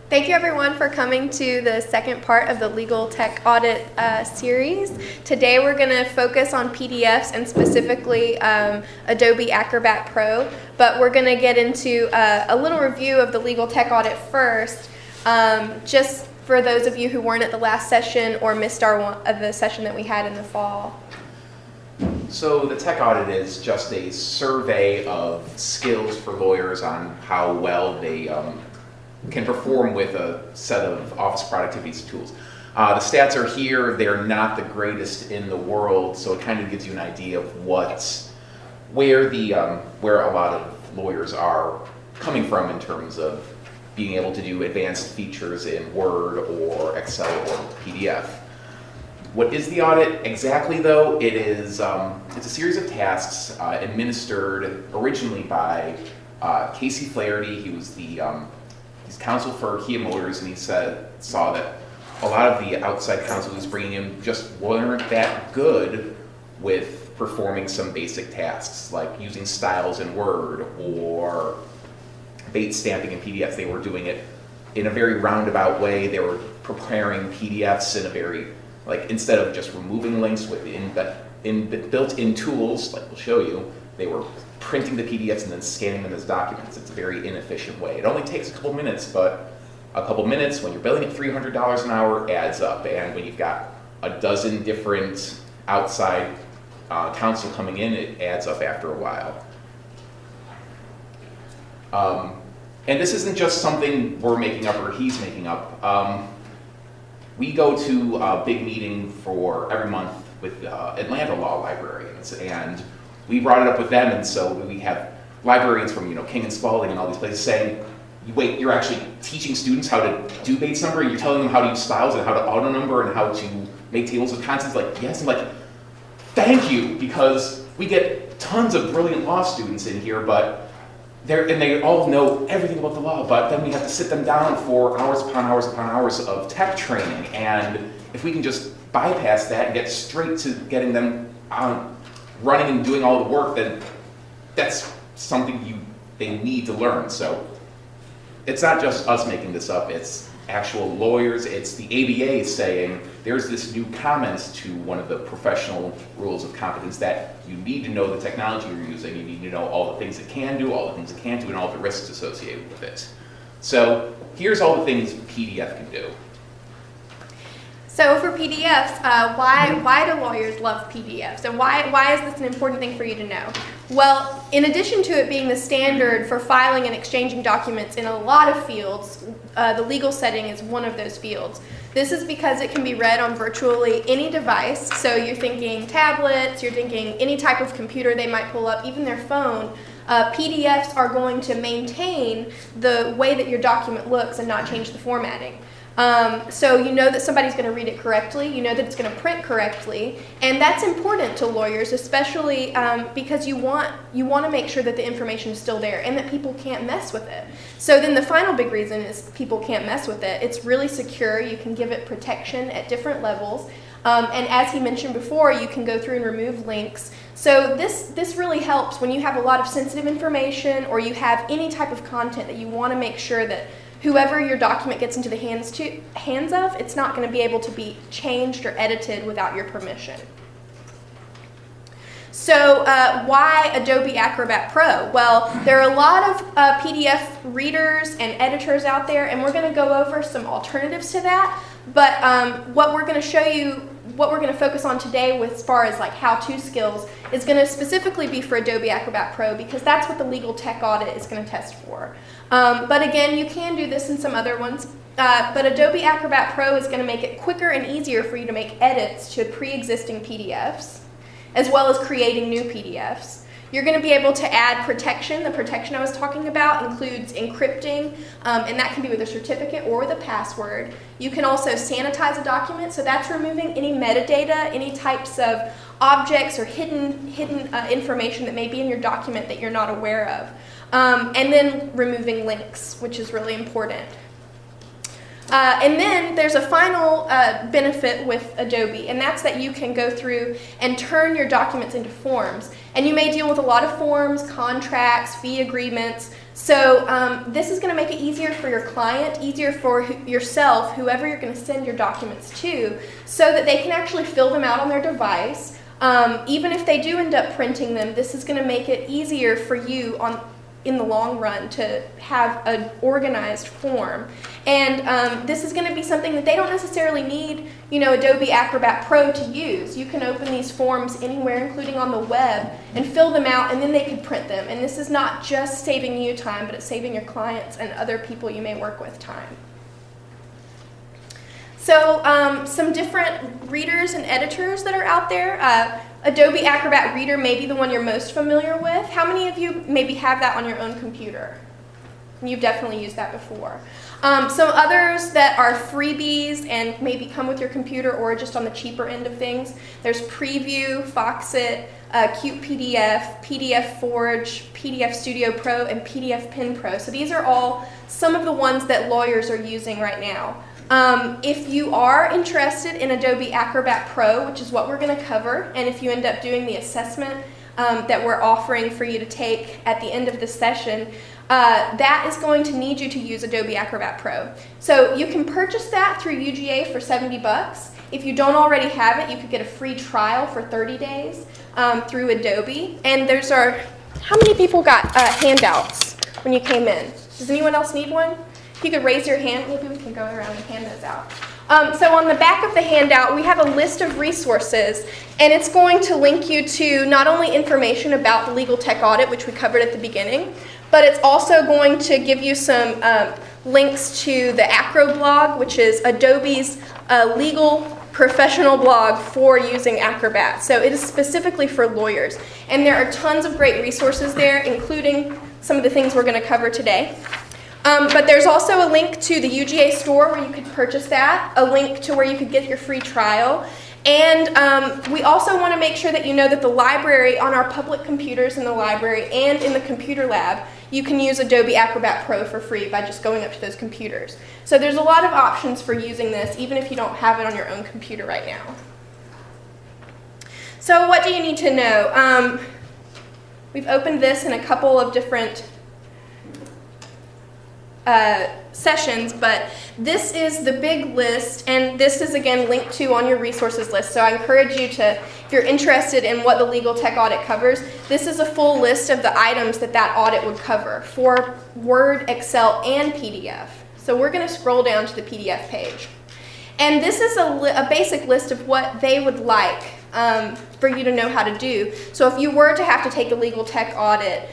Thank you everyone for coming to the second part of the Legal Tech Audit series. Today we're going to focus on PDFs and specifically Adobe Acrobat Pro, but we're going to get into a little review of the Legal Tech Audit first, just for those of you who weren't at the last session or missed the session that we had in the fall. So the tech audit is just a survey of skills for lawyers on how well they can perform with a set of office productivity tools. The stats are here. They're not the greatest in the world, so it kind of gives you an idea of where a lot of lawyers are coming from in terms of being able to do advanced features in Word or Excel or PDF. What is the audit exactly, though? It's a series of tasks administered originally by Casey Flaherty. He was he's counsel for Kia Motors, and he saw that a lot of the outside counsel he was bringing in just weren't that good with performing some basic tasks, like using styles in Word or bait stamping in PDFs. They were doing it in a very roundabout way. They were preparing PDFs in a very, instead of just removing links with built-in tools, like we'll show you, they were printing the PDFs and then scanning them as documents. It's a very inefficient way. It only takes a couple minutes, but a couple minutes when you're billing at $300 an hour adds up. And when you've got a dozen different outside counsel coming in, it adds up after a while. And this isn't just something we're making up or he's making up. We go to a big meeting for every month with Atlanta law librarians, and we brought it up with them, and so we have librarians from King and Spalding and all these places saying, wait, you're actually teaching students how to do Bates number, and you're telling them how to use styles and how to auto number and how to make tables of contents? Yes. I'm thank you, because we get tons of brilliant law students in here, and they all know everything about the law, but then we have to sit them down for hours upon hours upon hours of tech training. And if we can just bypass that and get straight to getting them running and doing all the work, then that's something they need to learn. So it's not just us making this up, it's actual lawyers, it's the ABA saying there's this new comment to one of the professional rules of competence that you need to know the technology you're using, you need to know all the things it can do, all the things it can't do, and all the risks associated with it. So here's all the things PDF can do. So for PDFs, why do lawyers love PDFs? And why is this an important thing for you to know? Well, in addition to it being the standard for filing and exchanging documents in a lot of fields, the legal setting is one of those fields. This is because it can be read on virtually any device. So you're thinking tablets, you're thinking any type of computer they might pull up, even their phone. PDFs are going to maintain the way that your document looks and not change the formatting. So you know that somebody's going to read it correctly, you know that it's going to print correctly, and that's important to lawyers, especially because you want to make sure that the information is still there and that people can't mess with it. So then the final big reason is people can't mess with it. It's really secure. You can give it protection at different levels. And as he mentioned before, you can go through and remove links. So this really helps when you have a lot of sensitive information or you have any type of content that you want to make sure that whoever your document gets into the hands of, it's not going to be able to be changed or edited without your permission. So why Adobe Acrobat Pro? Well, there are a lot of PDF readers and editors out there, and we're going to go over some alternatives to that. But what we're going to show you, what we're going to focus on today with as far as how-to skills is going to specifically be for Adobe Acrobat Pro, because that's what the Legal Tech Audit is going to test for. But again, you can do this in some other ones. But Adobe Acrobat Pro is going to make it quicker and easier for you to make edits to pre-existing PDFs, as well as creating new PDFs. You're going to be able to add protection. The protection I was talking about includes encrypting, and that can be with a certificate or with a password. You can also sanitize a document, so that's removing any metadata, any types of objects or hidden information that may be in your document that you're not aware of. And then removing links, which is really important. And then there's a final benefit with Adobe, and that's that you can go through and turn your documents into forms. And you may deal with a lot of forms, contracts, fee agreements. So this is going to make it easier for your client, easier for yourself, whoever you're going to send your documents to, so that they can actually fill them out on their device. Even if they do end up printing them, this is going to make it easier for you in the long run to have an organized form. And this is going to be something that they don't necessarily need, Adobe Acrobat Pro to use. You can open these forms anywhere, including on the web, and fill them out, and then they can print them. And this is not just saving you time, but it's saving your clients and other people you may work with time. So some different readers and editors that are out there. Adobe Acrobat Reader may be the one you're most familiar with. How many of you maybe have that on your own computer? You've definitely used that before. Some others that are freebies and maybe come with your computer or just on the cheaper end of things. There's Preview, Foxit, Cute PDF, PDF Forge, PDF Studio Pro, and PDF Pen Pro. So these are all some of the ones that lawyers are using right now. If you are interested in Adobe Acrobat Pro, which is what we're going to cover, and if you end up doing the assessment that we're offering for you to take at the end of the session, that is going to need you to use Adobe Acrobat Pro. So you can purchase that through UGA for $70. If you don't already have it, you could get a free trial for 30 days through Adobe. And how many people got handouts when you came in? Does anyone else need one? If you could raise your hand, maybe we can go around and hand those out. So on the back of the handout, we have a list of resources, and it's going to link you to not only information about the legal tech audit, which we covered at the beginning, but it's also going to give you some links to the Acro blog, which is Adobe's legal professional blog for using Acrobat. So it is specifically for lawyers. And there are tons of great resources there, including some of the things we're going to cover today. But there's also a link to the UGA store where you could purchase that, a link to where you could get your free trial. And we also want to make sure that you know that the library, on our public computers in the library and in the computer lab, you can use Adobe Acrobat Pro for free by just going up to those computers. So there's a lot of options for using this, even if you don't have it on your own computer right now. So what do you need to know? We've opened this in a couple of different sessions, but this is the big list, and this is again linked to on your resources list. So I encourage you to, if you're interested in what the legal tech audit covers, this is a full list of the items that audit would cover for Word, Excel, and PDF. So we're going to scroll down to the PDF page. And this is a basic list of what they would like for you to know how to do. So if you were to have to take a legal tech audit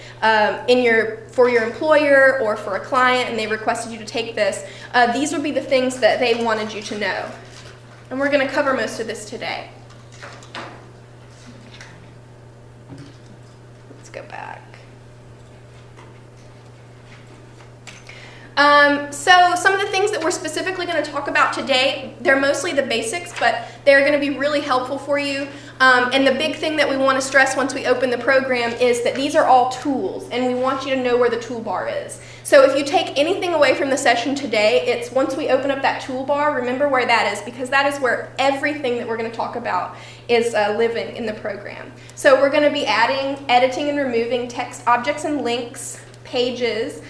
for your employer or for a client and they requested you to take this, these would be the things that they wanted you to know. And we're going to cover most of this today. Let's go back. So some of the things that we're specifically going to talk about today, they're mostly the basics, but they're going to be really helpful for you. And the big thing that we want to stress once we open the program is that these are all tools, and we want you to know where the toolbar is. So if you take anything away from the session today, it's once we open up that toolbar, remember where that is, because that is where everything that we're going to talk about is living in the program. So we're going to be adding, editing, and removing text objects and links, pages,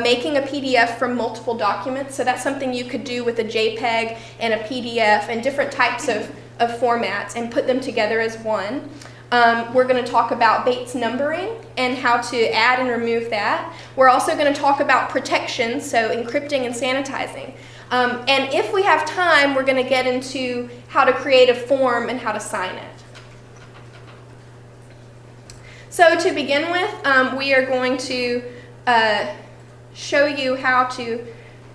making a PDF from multiple documents. So that's something you could do with a JPEG and a PDF and different types of formats and put them together as one. We're going to talk about Bates numbering and how to add and remove that. We're also going to talk about protection, so encrypting and sanitizing. And if we have time, we're going to get into how to create a form and how to sign it. So to begin with, we are going to show you how to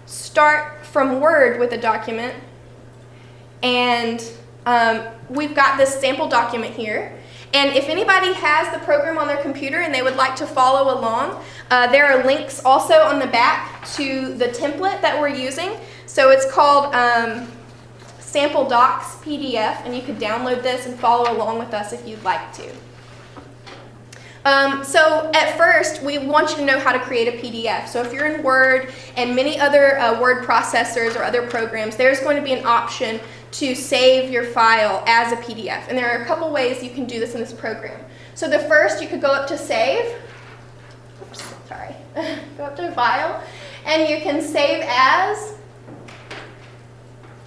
start from Word with a document. And we've got this sample document here. And if anybody has the program on their computer and they would like to follow along, there are links also on the back to the template that we're using. So it's called Sample Docs PDF, and you could download this and follow along with us if you'd like to. So at first, we want you to know how to create a PDF. So if you're in Word and many other word processors or other programs, there's going to be an option to save your file as a PDF. And there are a couple ways you can do this in this program. So the first, you could go up to Save. Oops, sorry. go up to File, and you can Save As,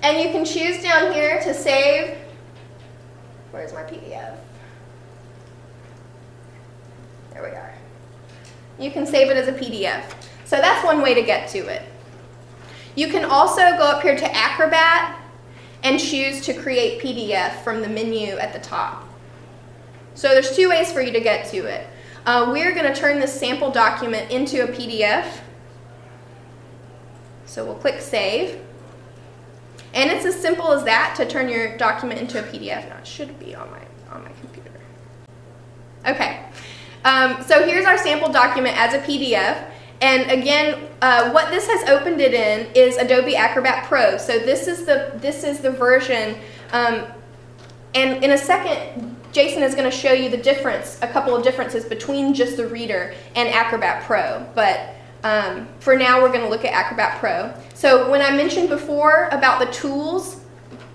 and you can choose down here to save, where's my PDF? There we are. You can save it as a PDF. So that's one way to get to it. You can also go up here to Acrobat and choose to create PDF from the menu at the top. So there's two ways for you to get to it. We're going to turn this sample document into a PDF. So we'll click Save. And it's as simple as that to turn your document into a PDF. Now it should be on my computer. Okay. So here's our sample document as a PDF. And again, what this has opened it in is Adobe Acrobat Pro. So this is the version. And in a second, Jason is going to show you the difference, a couple of differences between just the Reader and Acrobat Pro. But for now, we're going to look at Acrobat Pro. So when I mentioned before about the tools,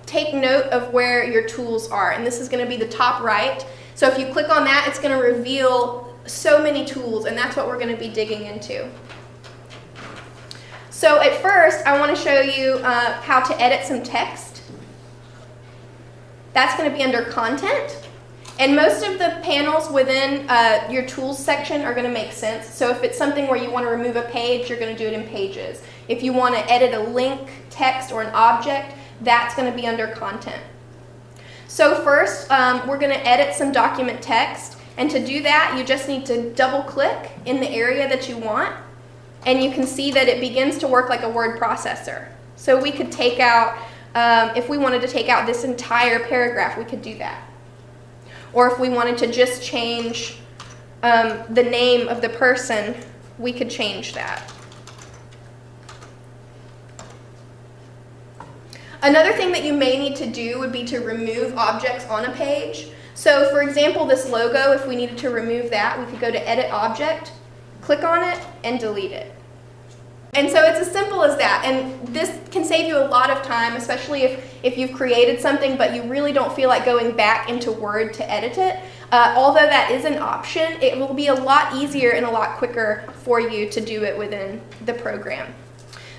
take note of where your tools are. And this is going to be the top right. So if you click on that, it's going to reveal so many tools, and that's what we're going to be digging into. So at first, I want to show you how to edit some text. That's going to be under Content. And most of the panels within your Tools section are going to make sense. So if it's something where you want to remove a page, you're going to do it in Pages. If you want to edit a link, text, or an object, that's going to be under Content. So first, we're going to edit some document text. And to do that, you just need to double-click in the area that you want. And you can see that it begins to work like a word processor. So we could take out, if we wanted to take out this entire paragraph, we could do that. Or if we wanted to just change the name of the person, we could change that. Another thing that you may need to do would be to remove objects on a page. So for example, this logo, if we needed to remove that, we could go to Edit Object, click on it, and delete it. And so it's as simple as that. And this can save you a lot of time, especially if you've created something but you really don't feel like going back into Word to edit it. Although that is an option, it will be a lot easier and a lot quicker for you to do it within the program.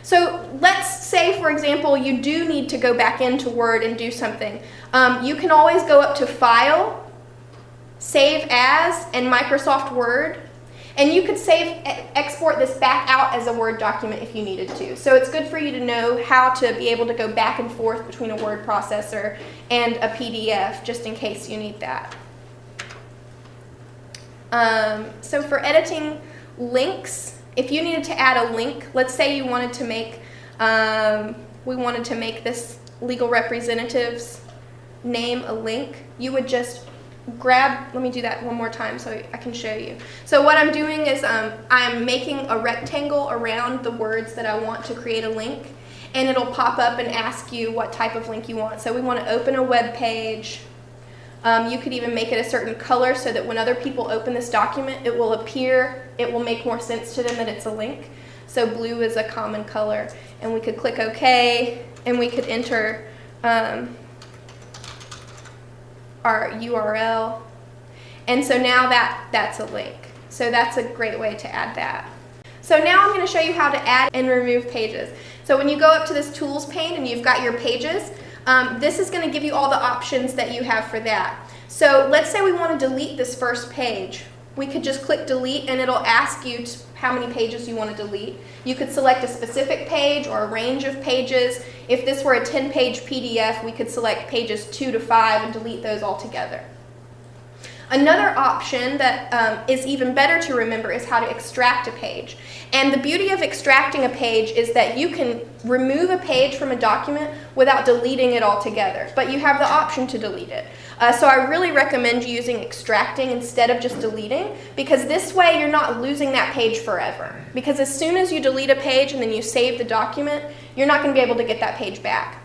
So let's say, for example, you do need to go back into Word and do something. You can always go up to File, Save As, and Microsoft Word. And you could export this back out as a Word document if you needed to. So it's good for you to know how to be able to go back and forth between a word processor and a PDF, just in case you need that. So for editing links, if you needed to add a link, let's say you wanted to make, we wanted to make this legal representative's name a link, you would just grab, let me do that one more time so I can show you. So what I'm doing is I'm making a rectangle around the words that I want to create a link, and it'll pop up and ask you what type of link you want. So we want to open a web page. You could even make it a certain color so that when other people open this document, it will appear, it will make more sense to them that it's a link. So blue is a common color, and we could click OK, and we could enter our URL, and so now that's a link. So that's a great way to add that. So now I'm going to show you how to add and remove pages. So when you go up to this Tools pane and you've got your pages, this is going to give you all the options that you have for that. So let's say we want to delete this first page. We could just click Delete, and it'll ask you how many pages you want to delete. You could select a specific page or a range of pages. If this were a 10-page PDF, we could select pages 2 to 5 and delete those all together. Another option that is even better to remember is how to extract a page. And the beauty of extracting a page is that you can remove a page from a document without deleting it altogether, but you have the option to delete it. So I really recommend using extracting instead of just deleting, because this way you're not losing that page forever. Because as soon as you delete a page and then you save the document, you're not going to be able to get that page back.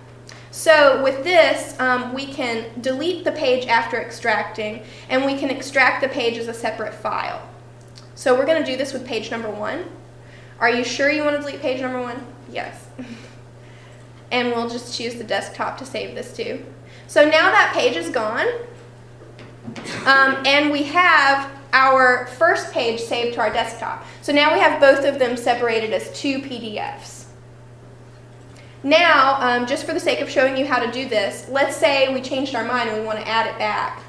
So with this, we can delete the page after extracting, and we can extract the page as a separate file. So we're going to do this with page number 1. Are you sure you want to delete page number 1? Yes. And we'll just choose the desktop to save this to. So now that page is gone, and we have our first page saved to our desktop. So now we have both of them separated as 2 PDFs. Now, just for the sake of showing you how to do this, let's say we changed our mind and we want to add it back.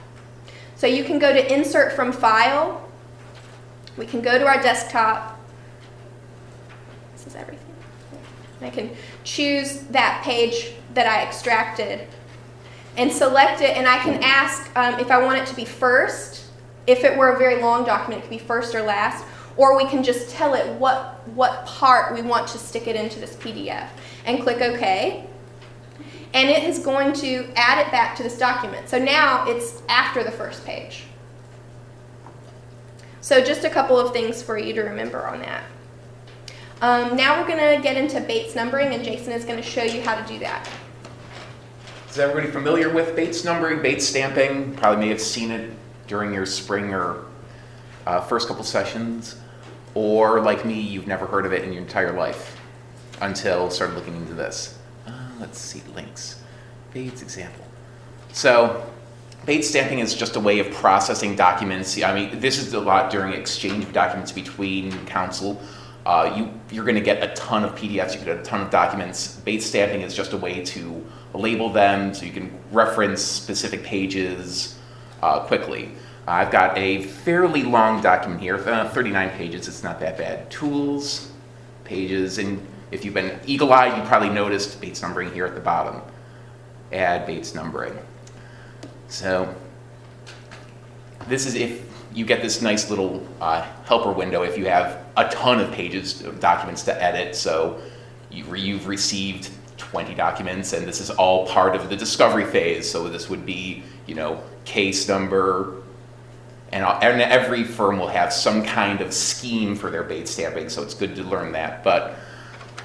So you can go to Insert from File. We can go to our desktop. This is everything. I can choose that page that I extracted and select it, and I can ask if I want it to be first. If it were a very long document, it could be first or last, or we can just tell it what part we want to stick it into this PDF, and click OK. And it is going to add it back to this document. So now it's after the first page. So just a couple of things for you to remember on that. Now we're going to get into Bates numbering, and Jason is going to show you how to do that. Is everybody familiar with Bates numbering, Bates stamping? Probably may have seen it during your spring or first couple sessions. Or like me, you've never heard of it in your entire life until started looking into this. Let's see, links. Bates example. So Bates stamping is just a way of processing documents. I mean, this is a lot during exchange of documents between counsel. You're going to get a ton of PDFs, you get a ton of documents. Bates stamping is just a way to label them so you can reference specific pages quickly. I've got a fairly long document here, 39 pages, it's not that bad. Tools, pages, and if you've been eagle-eyed, you probably noticed Bates numbering here at the bottom. Add Bates numbering. So this is if you get this nice little helper window if you have a ton of pages of documents to edit. So you've received 20 documents, and this is all part of the discovery phase. So this would be, case number, and every firm will have some kind of scheme for their Bates stamping, so it's good to learn that. But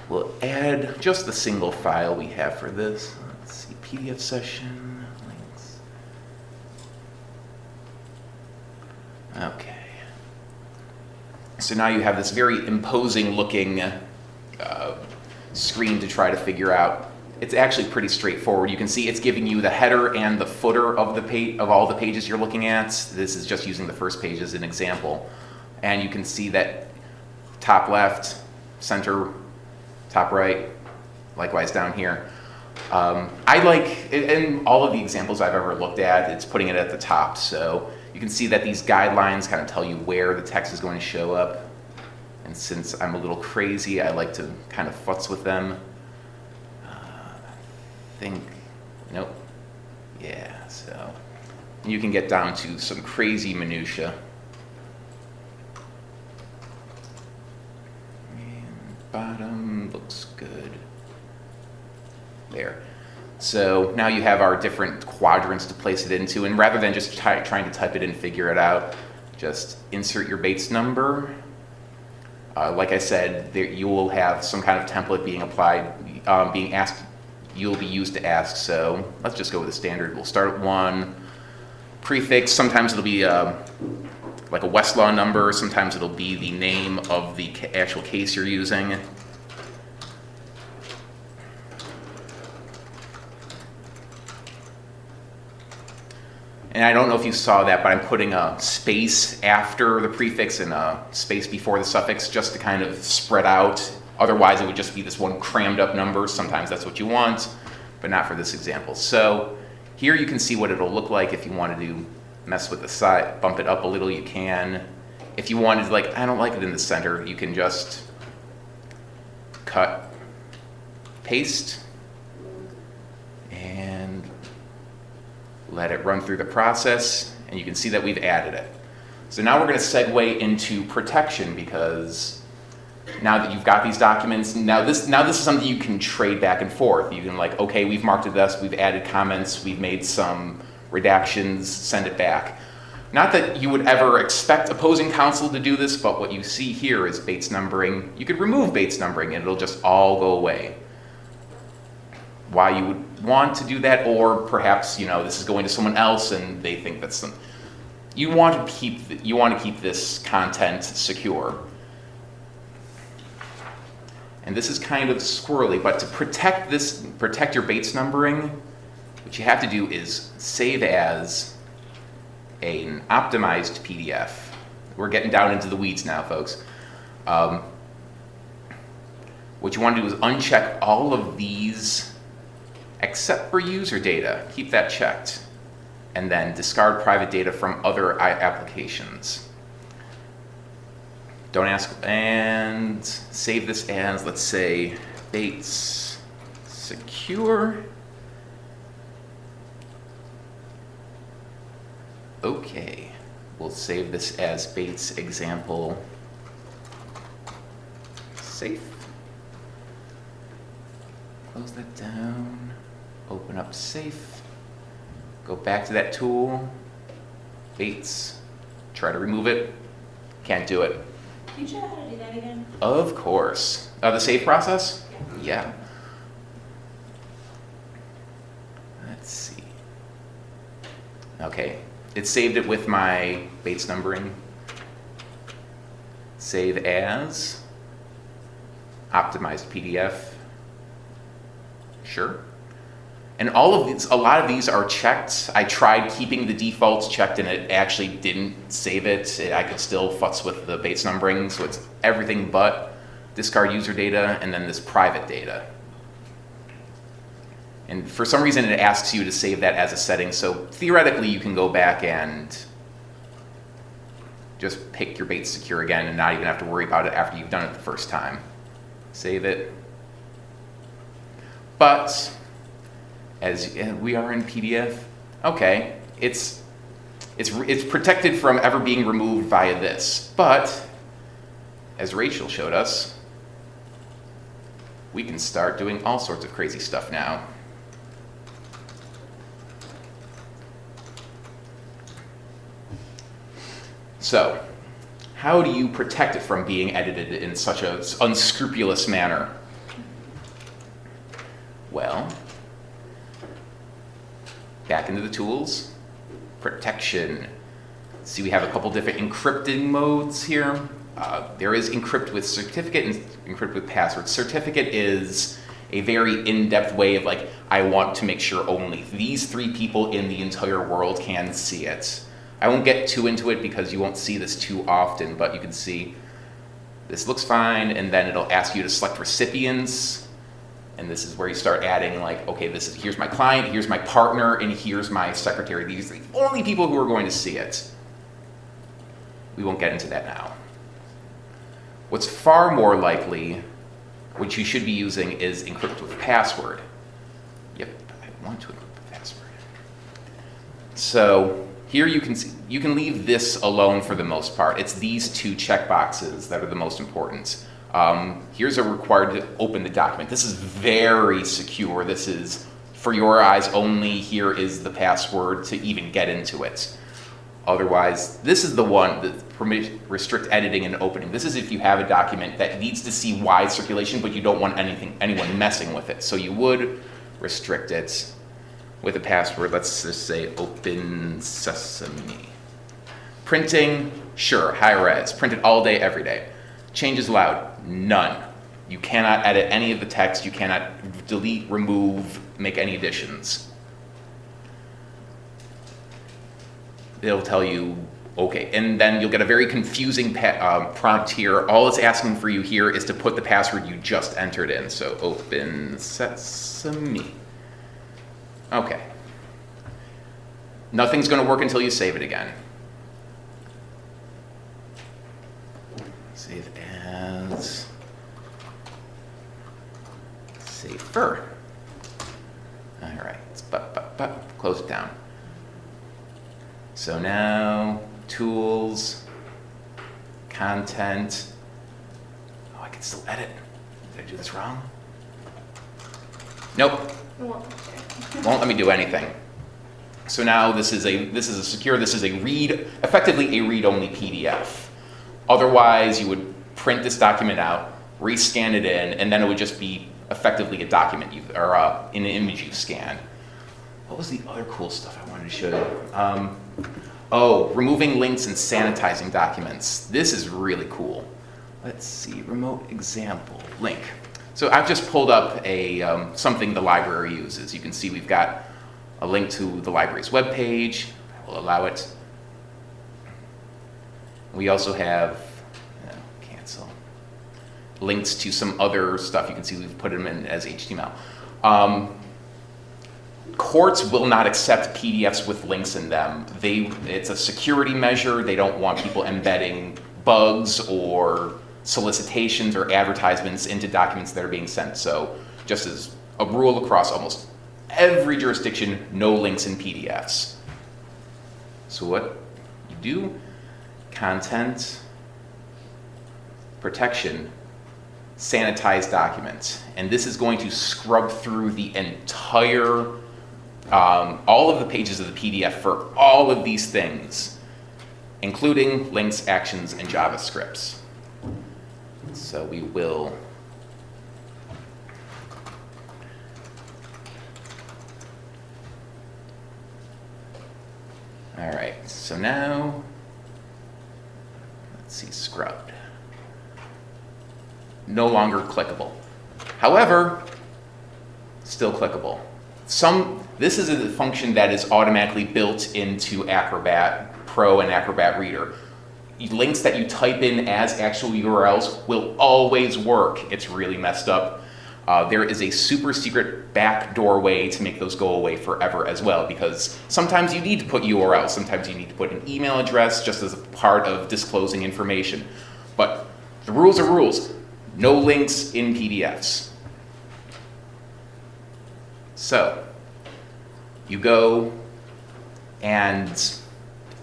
we'll add just the single file we have for this. Let's see, PDF session, links. Okay. So now you have this very imposing looking screen to try to figure out. It's actually pretty straightforward. You can see it's giving you the header and the footer of the page of all the pages you're looking at. This is just using the first page as an example. And you can see that top left, center, top right, likewise down here. I like, in all of the examples I've ever looked at, it's putting it at the top. So you can see that these guidelines kind of tell you where the text is going to show up. And since I'm a little crazy, I like to kind of futz with them. Nope. Yeah, so you can get down to some crazy minutia. And bottom looks good. There. So now you have our different quadrants to place it into, and rather than just trying to type it in, figure it out, just insert your Bates number. Like I said, you will have some kind of template being applied, being asked. You'll be used to ask, so let's just go with the standard. We'll start at 1. Prefix, sometimes it'll be like a Westlaw number, sometimes it'll be the name of the actual case you're using. And I don't know if you saw that, but I'm putting a space after the prefix and a space before the suffix just to kind of spread out. Otherwise, it would just be this one crammed up number. Sometimes that's what you want, but not for this example. So here you can see what it'll look like if you wanted to mess with the side, bump it up a little, you can. If you wanted, like, I don't like it in the center, you can just cut, paste, and let it run through the process, and you can see that we've added it. So now we're going to segue into protection, because now that you've got these documents, now this is something you can trade back and forth. You can like, okay, we've marked it this, we've added comments, we've made some redactions, send it back. Not that you would ever expect opposing counsel to do this, but what you see here is Bates numbering. You could remove Bates numbering and it'll just all go away. Why you would want to do that, or perhaps this is going to someone else and they think that's some. You want to keep this content secure. And this is kind of squirrely, but to protect your Bates numbering, what you have to do is save as an optimized PDF. we're getting down into the weeds now, folks. What you want to do is uncheck all of these except for user data. Keep that checked. And then discard private data from other applications. Don't ask, and save this as, let's say, Bates Secure. Okay, we'll save this as Bates Example Safe. Close that down, open up Safe, go back to that tool, Bates, try to remove it, can't do it. Can you show how to do that again? Of course. The save process? Yeah. Let's see. Okay, it saved it with my Bates numbering. Save as, optimized PDF. Sure. And all of these, a lot of these are checked. I tried keeping the defaults checked and it actually didn't save it. I could still futz with the Bates numbering, so it's everything but discard user data and then this private data. And for some reason it asks you to save that as a setting, so theoretically you can go back and just pick your Bates Secure again and not even have to worry about it after you've done it the first time. Save it. But as we are in PDF, okay, it's protected from ever being removed via this. But as Rachel showed us, we can start doing all sorts of crazy stuff now. So, how do you protect it from being edited in such an unscrupulous manner? Well, back into the tools, protection. See, we have a couple different encrypting modes here. There is encrypt with certificate and encrypt with password. Certificate is a very in-depth way of like, I want to make sure only these 3 people in the entire world can see it. I won't get too into it because you won't see this too often, but you can see this looks fine, and then it'll ask you to select recipients. And this is where you start adding like, okay, here's my client, here's my partner, and here's my secretary. These are the only people who are going to see it. We won't get into that now. What's far more likely, what you should be using is encrypt with password. Yep, I want to encrypt with password. So here you can see, you can leave this alone for the most part. It's these 2 checkboxes that are the most important. Here's a required to open the document. This is very secure. This is for your eyes only. Here is the password to even get into it. Otherwise, this is the one that restrict editing and opening. This is if you have a document that needs to see wide circulation, but you don't want anyone messing with it. So you would restrict it with a password. Let's just say Open Sesame. Printing, sure, high res. Print it all day, every day. Changes allowed. None. You cannot edit any of the text. You cannot delete, remove, make any additions. It'll tell you, okay, and then you'll get a very confusing prompt here. All it's asking for you here is to put the password you just entered in. So Open Sesame. Okay. Nothing's going to work until you save it again. Save as safer. All right, close it down. So now tools, content. Oh, I can still edit. Did I do this wrong? Nope. Won't let me do anything. So now this is effectively a read-only PDF. Otherwise, you would print this document out, rescan it in, and then it would just be effectively a document or an image you've scanned. What was the other cool stuff I wanted to show you? Removing links and sanitizing documents. This is really cool. Let's see, remote example, link. So I've just pulled up something the library uses. You can see we've got a link to the library's webpage. I will allow it. We also have, cancel, links to some other stuff. You can see we've put them in as HTML. Courts will not accept PDFs with links in them. It's a security measure. They don't want people embedding bugs or solicitations or advertisements into documents that are being sent. So just as a rule across almost every jurisdiction, no links in PDFs. So what you do, content, protection, sanitize document. And this is going to scrub through the entire, all of the pages of the PDF for all of these things, including links, actions, and JavaScripts. So we will all right, so now, let's see, scrubbed. No longer clickable. However, still clickable. This is a function that is automatically built into Acrobat Pro and Acrobat Reader. Links that you type in as actual URLs will always work. It's really messed up. There is a super secret backdoor way to make those go away forever as well, because sometimes you need to put URLs, sometimes you need to put an email address just as a part of disclosing information. But the rules are rules. No links in PDFs. So you go and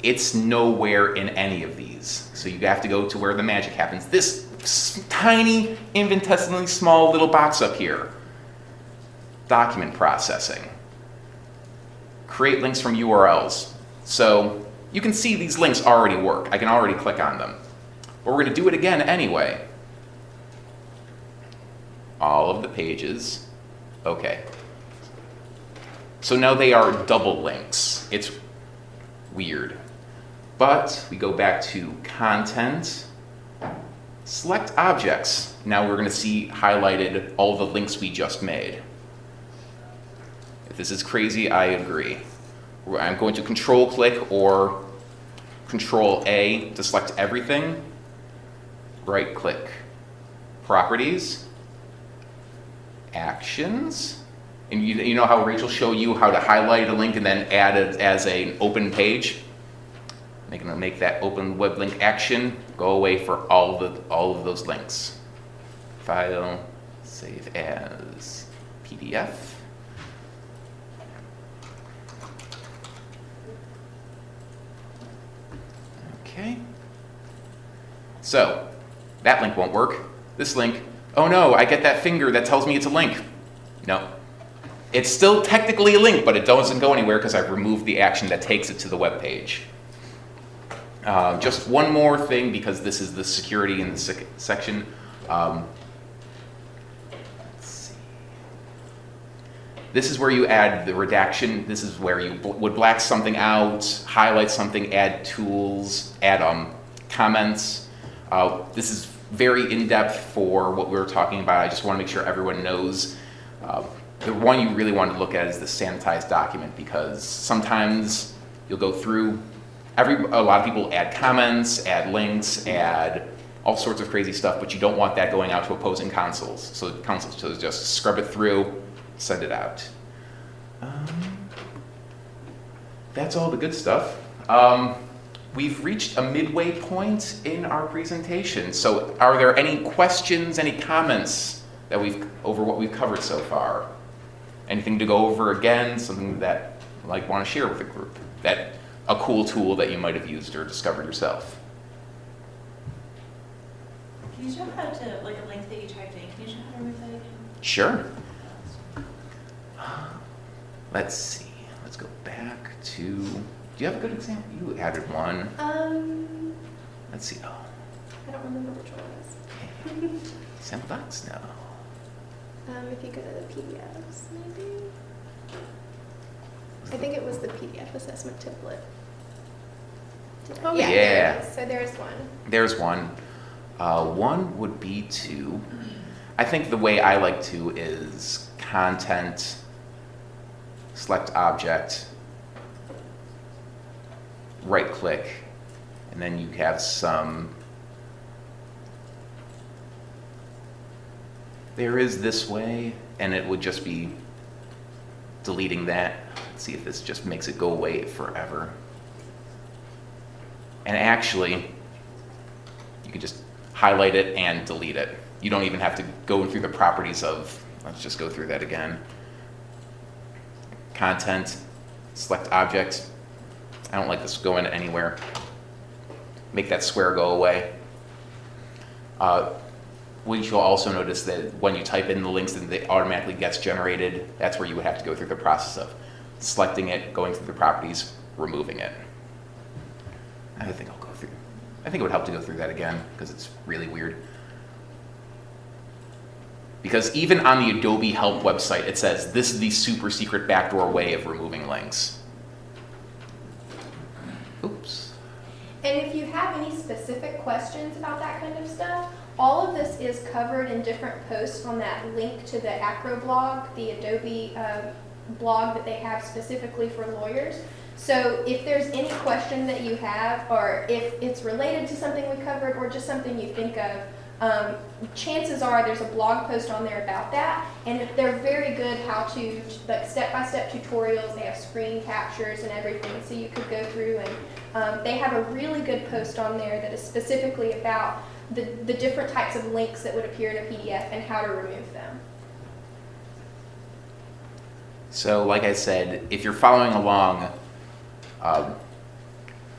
it's nowhere in any of these. So you have to go to where the magic happens. This tiny, infinitesimally small little box up here. Document processing. Create links from URLs. So you can see these links already work. I can already click on them. But we're going to do it again anyway. All of the pages. Okay. So now they are double links. It's weird. But we go back to content, select objects. Now we're going to see highlighted all the links we just made. If this is crazy, I agree. I'm going to control click or control A to select everything. Right click. Properties. Actions. And you know how Rachel showed you how to highlight a link and then add it as an open page? Make that open web link action go away for all of those links. File, save as PDF. Okay. So that link won't work. This link, oh no, I get that finger that tells me it's a link. No. It's still technically a link, but it doesn't go anywhere because I've removed the action that takes it to the web page. Just one more thing, because this is the security in the section. Let's see. This is where you add the redaction. This is where you would black something out, highlight something, add tools, add comments. This is very in-depth for what we were talking about. I just want to make sure everyone knows. The one you really want to look at is the sanitized document, because sometimes you'll go through, a lot of people add comments, add links, add all sorts of crazy stuff, but you don't want that going out to opposing counsels. So just scrub it through, send it out. That's all the good stuff. We've reached a midway point in our presentation. So are there any questions, any comments that over what we've covered so far? Anything to go over again, something that you want to share with the group? A cool tool that you might have used or discovered yourself? Can you show how to, a link that you typed in, can you show how to remove that again? Sure. Let's see. Let's go back to, do you have a good example? You added one. Let's see. Oh. I don't remember which one it was. Sample docs? No. If you go to the PDFs, maybe. I think it was the PDF assessment template. Oh, yeah. yeah. There it is. So there's one. There's one. One would be to, I think the way I like to is content, select object, right click, And then you have some, there is this way, and it would just be deleting that. Let's see if this just makes it go away forever. And actually, you can just highlight it and delete it. You don't even have to go through the properties of, let's just go through that again. Content, select object. I don't like this going anywhere. Make that square go away. Which you'll also notice that when you type in the links and it automatically gets generated, that's where you would have to go through the process of selecting it, going through the properties, removing it. I think I'll go through. I think it would help to go through that again because it's really weird. Because even on the Adobe help website, it says this is the super secret backdoor way of removing links. Oops. And if you have any specific questions about that kind of stuff, all of this is covered in different posts on that link to the Acro blog, the Adobe blog that they have specifically for lawyers. So if there's any question that you have, or if it's related to something we covered, or just something you think of, chances are there's a blog post on there about that, and they're very good how to, like step-by-step tutorials. They have screen captures and everything, so you could go through and they have a really good post on there that is specifically about the different types of links that would appear in a PDF and how to remove them. So like I said, if you're following along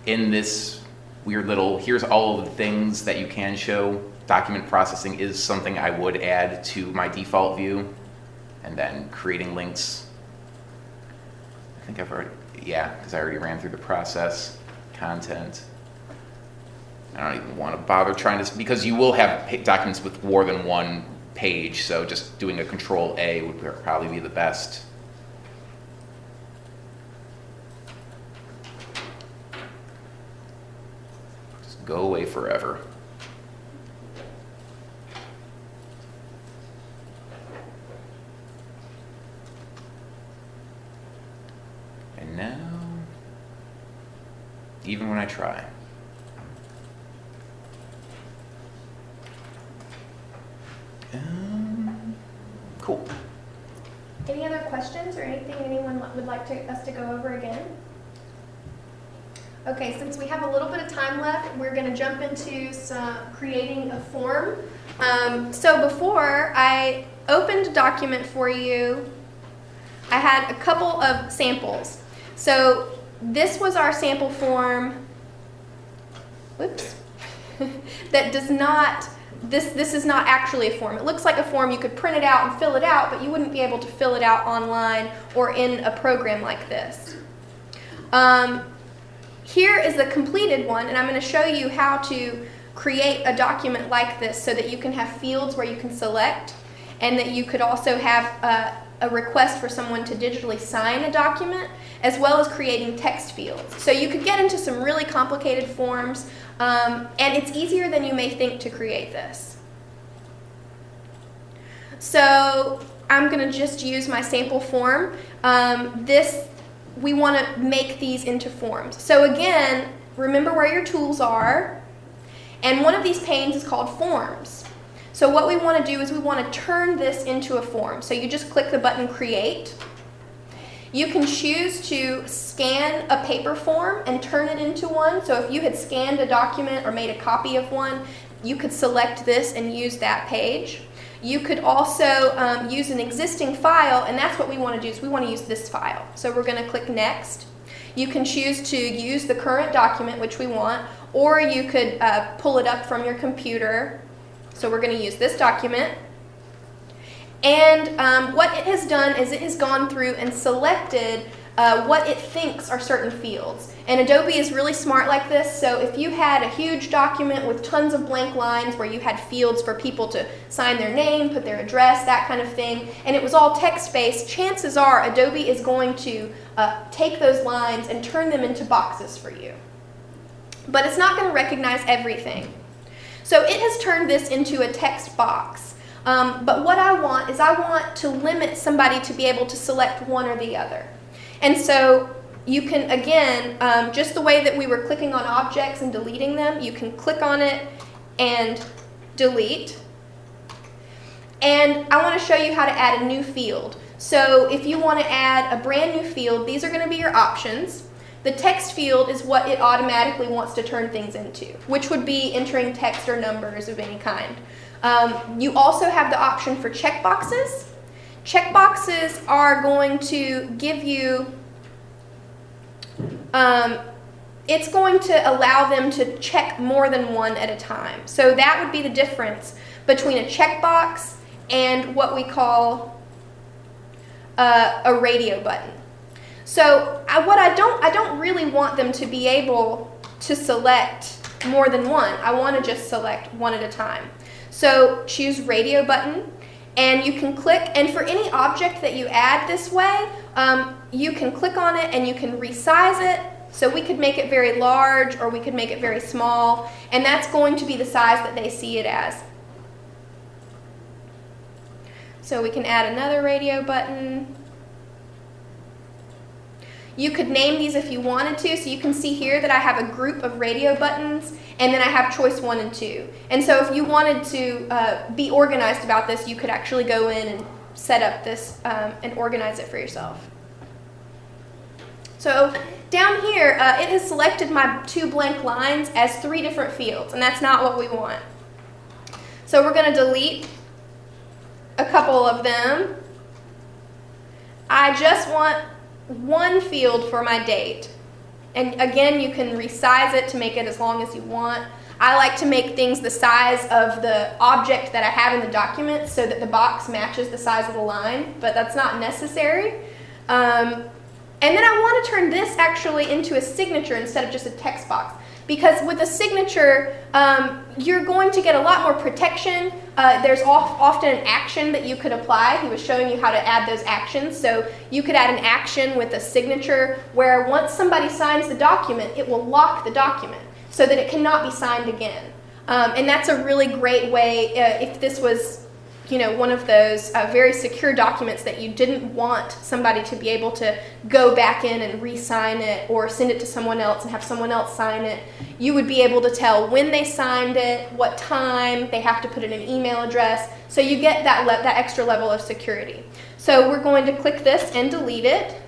in this weird little, here's all of the things that you can show. Document processing is something I would add to my default view. And then creating links. I think I've already, yeah, because I already ran through the process. Content. I don't even want to bother trying to, because you will have documents with more than one page, so just doing a Control A would probably be the best. Just go away forever. And now, even when I try. Cool. Any other questions or anything anyone would like us to go over again? Okay, since we have a little bit of time left, we're going to jump into creating a form. So before I opened a document for you, I had a couple of samples. So this was our sample form. Whoops. That does not. This is not actually a form. It looks like a form. You could print it out and fill it out, but you wouldn't be able to fill it out online or in a program like this. Here is the completed one, and I'm going to show you how to create a document like this so that you can have fields where you can select, and that you could also have a request for someone to digitally sign a document, as well as creating text fields. So you could get into some really complicated forms, and it's easier than you may think to create this. So I'm going to just use my sample form. We want to make these into forms. So again, remember where your tools are, and one of these panes is called Forms. So what we want to do is we want to turn this into a form. So you just click the button Create. You can choose to scan a paper form and turn it into one. So if you had scanned a document or made a copy of one, you could select this and use that page. You could also use an existing file, and that's what we want to do, is we want to use this file. So we're going to click Next. You can choose to use the current document, which we want, or you could pull it up from your computer. So we're going to use this document. And what it has done is it has gone through and selected what it thinks are certain fields. And Adobe is really smart like this, so if you had a huge document with tons of blank lines where you had fields for people to sign their name, put their address, that kind of thing, and it was all text-based, chances are Adobe is going to take those lines and turn them into boxes for you. But it's not going to recognize everything. So it has turned this into a text box. But what I want to limit somebody to be able to select one or the other. And so you can, again, just the way that we were clicking on objects and deleting them, you can click on it and delete. And I want to show you how to add a new field. So if you want to add a brand new field, these are going to be your options. The text field is what it automatically wants to turn things into, which would be entering text or numbers of any kind. You also have the option for checkboxes. Checkboxes are going to give you, it's going to allow them to check more than one at a time. So that would be the difference between a checkbox and what we call a radio button. So I don't really want them to be able to select more than one. I want to just select one at a time. So choose radio button, and you can click, and for any object that you add this way, you can click on it and you can resize it. So we could make it very large or we could make it very small, and that's going to be the size that they see it as. So we can add another radio button. You could name these if you wanted to, so you can see here that I have a group of radio buttons, and then I have choice 1 and 2. And so if you wanted to be organized about this, you could actually go in and set up this and organize it for yourself. So down here, it has selected my 2 blank lines as 3 different fields, and that's not what we want. So we're going to delete a couple of them. I just want one field for my date. And again, you can resize it to make it as long as you want. I like to make things the size of the object that I have in the document so that the box matches the size of the line, but that's not necessary. And then I want to turn this actually into a signature instead of just a text box. Because with a signature, you're going to get a lot more protection. There's often an action that you could apply. He was showing you how to add those actions. So you could add an action with a signature where once somebody signs the document, it will lock the document so that it cannot be signed again. And that's a really great way if this was one of those very secure documents that you didn't want somebody to be able to go back in and re-sign it or send it to someone else and have someone else sign it. You would be able to tell when they signed it, what time, they have to put in an email address, so you get that extra level of security. So we're going to click this and delete it,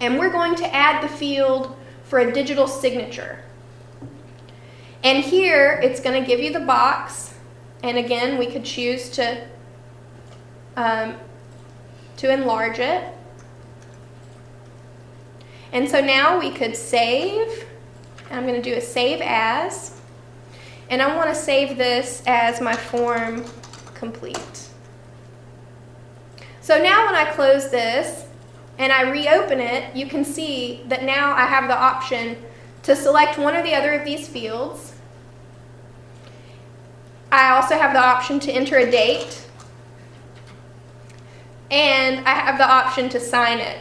and we're going to add the field for a digital signature. And here it's going to give you the box. And again, we could choose to enlarge it. And so now we could save. And I'm going to do a save as. And I want to save this as my form complete. So now when I close this and I reopen it, you can see that now I have the option to select one or the other of these fields. I also have the option to enter a date, and I have the option to sign it.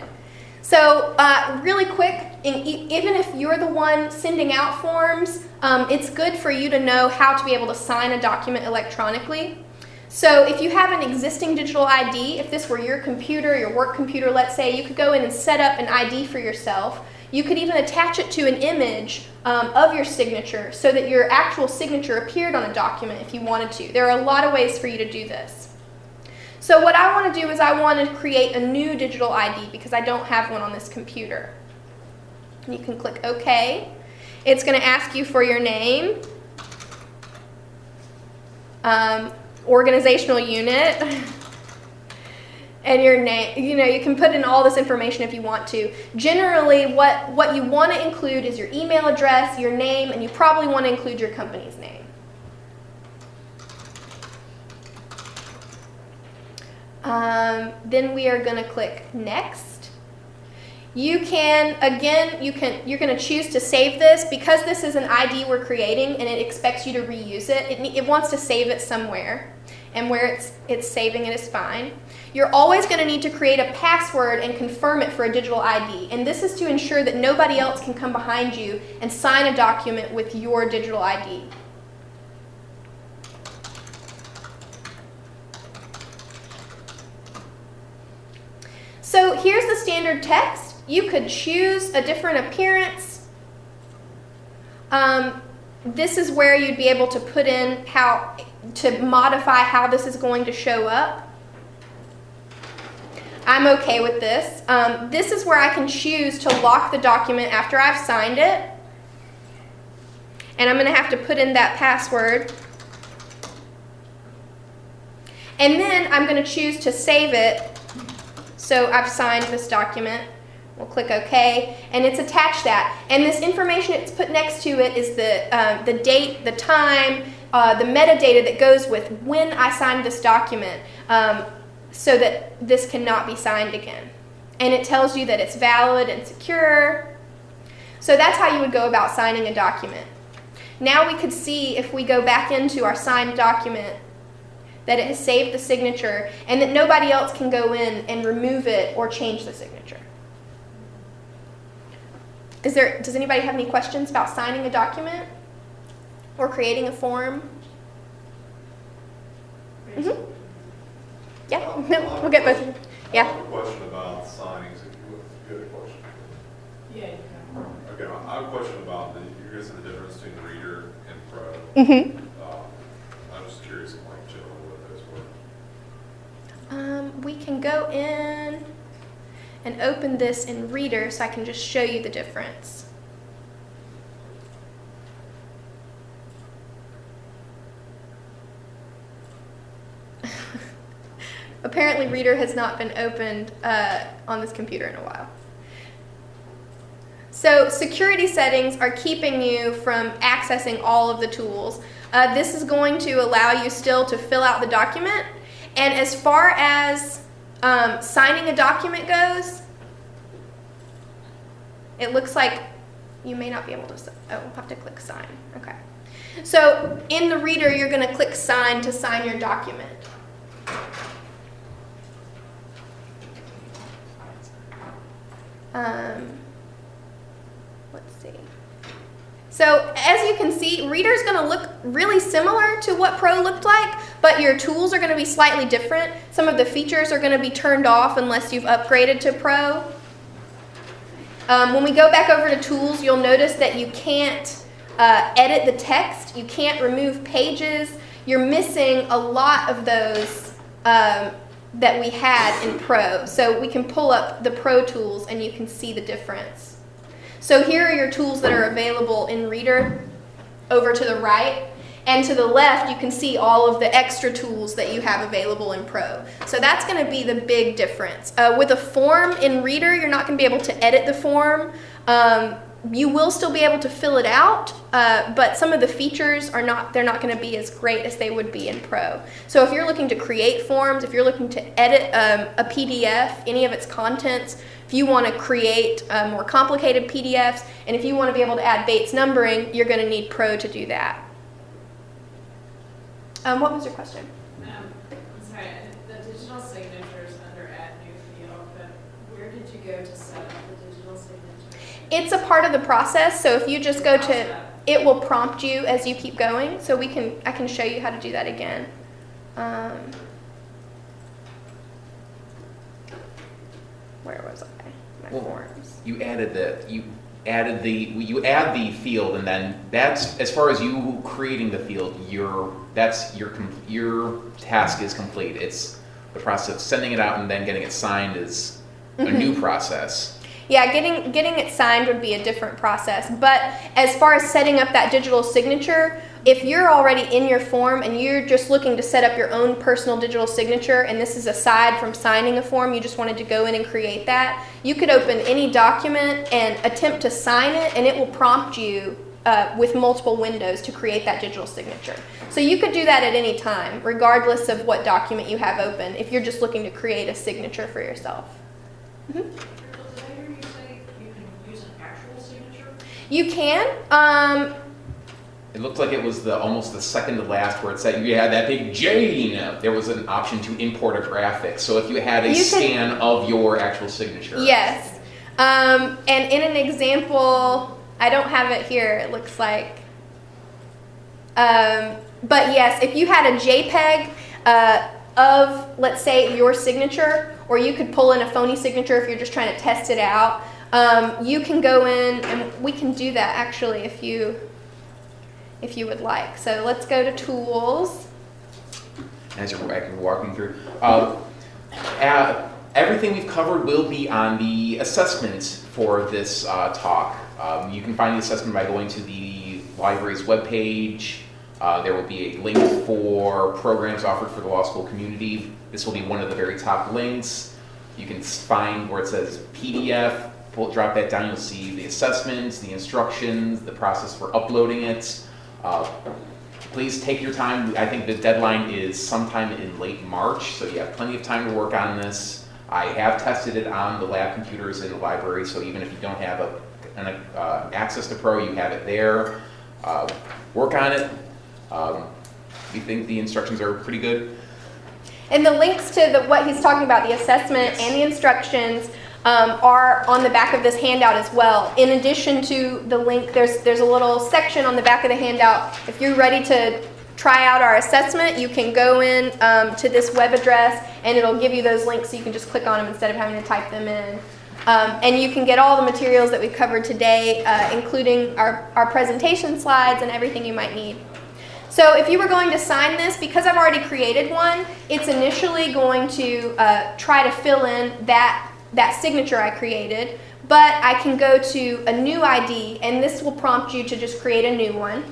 So really quick, even if you're the one sending out forms, it's good for you to know how to be able to sign a document electronically. So if you have an existing digital ID, if this were your computer, your work computer, let's say, you could go in and set up an ID for yourself. You could even attach it to an image of your signature so that your actual signature appeared on a document if you wanted to. There are a lot of ways for you to do this. So what I want to do is I want to create a new digital ID because I don't have one on this computer. You can click OK. It's going to ask you for your name, organizational unit, and your name. You can put in all this information if you want to. Generally, what you want to include is your email address, your name, and you probably want to include your company's name. Then we are going to click Next. You can, again, you're going to choose to save this. Because this is an ID we're creating and it expects you to reuse it, it wants to save it somewhere. And where it's saving it is fine. You're always going to need to create a password and confirm it for a digital ID. And this is to ensure that nobody else can come behind you and sign a document with your digital ID. So here's the standard text. you could choose a different appearance. This is where you'd be able to put in how to modify how this is going to show up. I'm okay with this. This is where I can choose to lock the document after I've signed it. And I'm going to have to put in that password. And then I'm going to choose to save it. So I've signed this document. We'll click OK, and it's attached that. And this information it's put next to it is the date, the time, the metadata that goes with when I signed this document, so that this cannot be signed again. And it tells you that it's valid and secure. So that's how you would go about signing a document. Now we could see, if we go back into our signed document, that it has saved the signature and that nobody else can go in and remove it or change the signature. Does anybody have any questions about signing a document or creating a form? Mm-hmm. Yeah, no, we'll get both of you. Yeah. I have a question about signings. If you had a question. Yeah, you can. Okay, I have a question about you're guessing the difference between Reader and Pro. Mm-hmm. I'm just curious, like, generally what those were. We can go in and open this in Reader so I can just show you the difference. Apparently Reader has not been opened on this computer in a while. So security settings are keeping you from accessing all of the tools. This is going to allow you still to fill out the document. And as far as signing a document goes, it looks like you may not be able to, we'll have to click sign. Okay. So in the Reader, you're going to click sign to sign your document. Let's see. So as you can see, Reader's going to look really similar to what Pro looked like, but your tools are going to be slightly different. Some of the features are going to be turned off unless you've upgraded to Pro. When we go back over to tools, you'll notice that you can't edit the text. You can't remove pages. You're missing a lot of those that we had in Pro. So we can pull up the Pro tools and you can see the difference. So here are your tools that are available in Reader over to the right. And to the left, you can see all of the extra tools that you have available in Pro. So that's going to be the big difference. With a form in Reader, you're not going to be able to edit the form. You will still be able to fill it out, but some of the features they're not going to be as great as they would be in Pro. So if you're looking to create forms, if you're looking to edit a PDF, any of its contents, if you want to create more complicated PDFs, and if you want to be able to add Bates numbering, you're going to need Pro to do that. What was your question? I'm sorry, the digital signature is under Add New Field, but where did you go to set up the digital signature? It's a part of the process, so if you just go to, it will prompt you as you keep going, so I can show you how to do that again. Where was I? My forms. You add the field, and then that's, as far as you creating the field, your task is complete. It's the process of sending it out and then getting it signed is a new process. Yeah, getting it signed would be a different process. But as far as setting up that digital signature, if you're already in your form and you're just looking to set up your own personal digital signature, and this is aside from signing a form, you just wanted to go in and create that, you could open any document and attempt to sign it, and it will prompt you with multiple windows to create that digital signature. So you could do that at any time, regardless of what document you have open, if you're just looking to create a signature for yourself. Mm-hmm. You can. It looked like it was almost the second to last where it said you had that big J in it. There was an option to import a graphic. So if you had a scan of your actual signature. Yes. And in an example, I don't have it here, it looks like. But yes, if you had a JPEG of, let's say, your signature, or you could pull in a phony signature if you're just trying to test it out. you can go in, and we can do that actually if you would like. So let's go to Tools. As you're walking through, everything we've covered will be on the assessment for this talk. You can find the assessment by going to the library's webpage. There will be a link for programs offered for the law school community. This will be one of the very top links. You can find where it says PDF, drop that down, you'll see the assessments, the instructions, the process for uploading it. Please take your time. I think the deadline is sometime in late March, so you have plenty of time to work on this. I have tested it on the lab computers in the library, so even if you don't have access to Pro, you have it there. Work on it. We think the instructions are pretty good. And the links to what he's talking about, the assessment and the instructions, are on the back of this handout as well. In addition to the link, there's a little section on the back of the handout. If you're ready to try out our assessment, you can go in to this web address, and it'll give you those links, so you can just click on them instead of having to type them in. And you can get all the materials that we've covered today, including our presentation slides and everything you might need. So if you were going to sign this, because I've already created one, it's initially going to try to fill in that signature I created, but I can go to a new ID, and this will prompt you to just create a new one.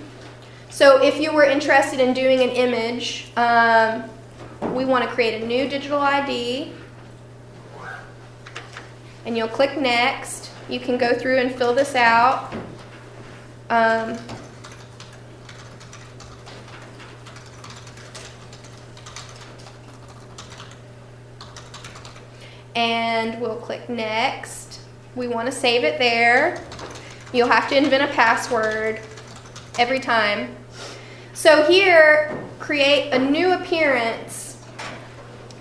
So if you were interested in doing an image, we want to create a new digital ID, and you'll click Next. You can go through and fill this out. And we'll click Next. We want to save it there. You'll have to invent a password every time. So here, create a new appearance.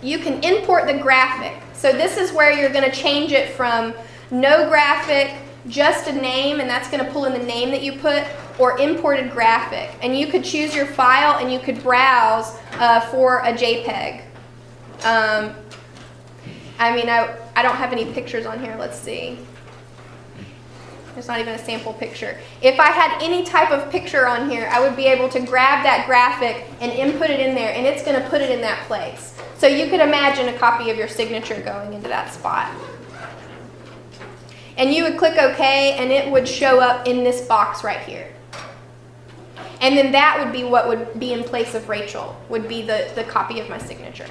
You can import the graphic. So this is where you're going to change it from no graphic, just a name, and that's going to pull in the name that you put, or imported graphic. And you could choose your file, and you could browse for a JPEG. I don't have any pictures on here. Let's see. There's not even a sample picture. If I had any type of picture on here, I would be able to grab that graphic and input it in there, and it's going to put it in that place. So you could imagine a copy of your signature going into that spot. And you would click OK, and it would show up in this box right here. And then that would be what would be in place of Rachel, would be the copy of my signature.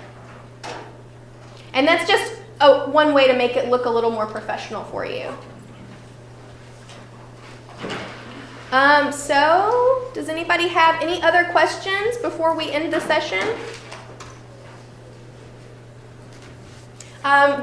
And that's just one way to make it look a little more professional for you. So, does anybody have any other questions before we end the session?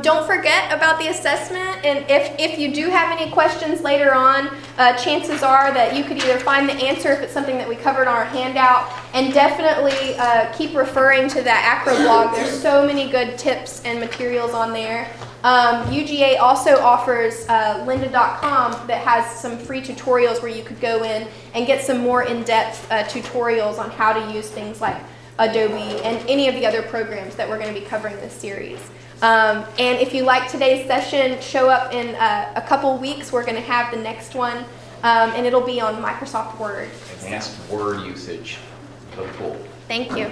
Don't forget about the assessment, and if you do have any questions later on, chances are that you could either find the answer if it's something that we covered on our handout, and definitely keep referring to that Acro blog. There's so many good tips and materials on there. UGA also offers lynda.com that has some free tutorials where you could go in and get some more in-depth tutorials on how to use things like Adobe and any of the other programs that we're going to be covering this series. And if you like today's session, show up in a couple weeks. We're going to have the next one, and it'll be on Microsoft Word. Advanced Word usage. So cool. Thank you.